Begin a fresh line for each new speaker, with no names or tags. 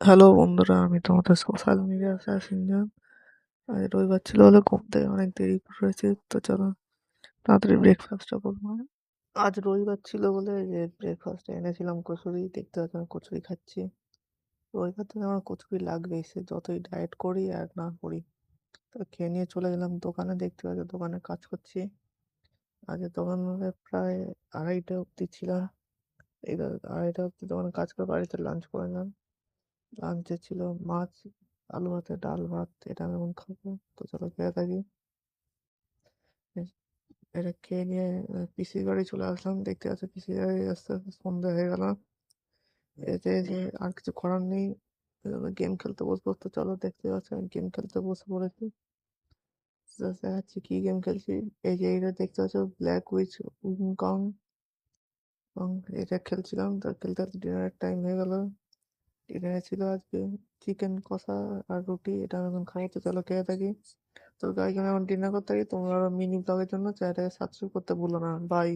Hello বন্ধুরা, আমি তোমাদের সোশ্যাল মিডিয়া সিনজান। আজ রবিবার ছিল বলে ঘুম থেকে অনেক দেরি করে হয়েছে, তো চলো তাড়াতাড়ি ব্রেকফাস্টটা করবো। আজ রবিবার ছিল বলে যে ব্রেকফাস্টে এনেছিলাম কচুরি, দেখতে পাচ্ছি আমি কচুরি খাচ্ছি। রবিবার দিন আমার কচুরি লাগবেই, সে যতই ডায়েট করি আর না করি। তো খেয়ে নিয়ে চলে গেলাম দোকানে, দেখতে পাচ্ছি দোকানে কাজ করছি। আজ দোকানে প্রায় 2:30 অবধি ছিলাম। এই 2:30 অবধি দোকানে কাজ করে বাড়িতে লাঞ্চ করে নিলাম। লাঞ্চে ছিল মাছ, আলু ভাতে, ডাল ভাত, এটা আমি এখন খাবো। তো চলো খেয়ে থাকি। এটা খেয়ে নিয়ে পিসির বাড়ি চলে আসলাম, দেখতে পাচ্ছি পিসির বাড়ি আস্তে আস্তে সন্ধ্যা হয়ে গেল। এতে যে আর কিছু করার নেই, গেম খেলতে বসবো। তো চলো, দেখতে পাচ্ছি আমি গেম খেলতে বসে পড়েছি। দেখাচ্ছি কি গেম খেলছি। এই যে এটা দেখতে পাচ্ছ, ব্ল্যাক উইচ কং, এবং এটা খেলছিলাম। তো খেলতে খেলতে ডিনারের টাইম হয়ে গেল। ডিনারে ছিল আজকে চিকেন কষা আর রুটি, এটা আমি এখন খাবো। তো চলো খেয়ে থাকি। তো গাইজ, আমি এখন ডিনার করতে থাকি। তোমরা মিনি ব্লগের জন্য চ্যানেলটাকে সাবস্ক্রাইব করতে ভুলো না। বাই।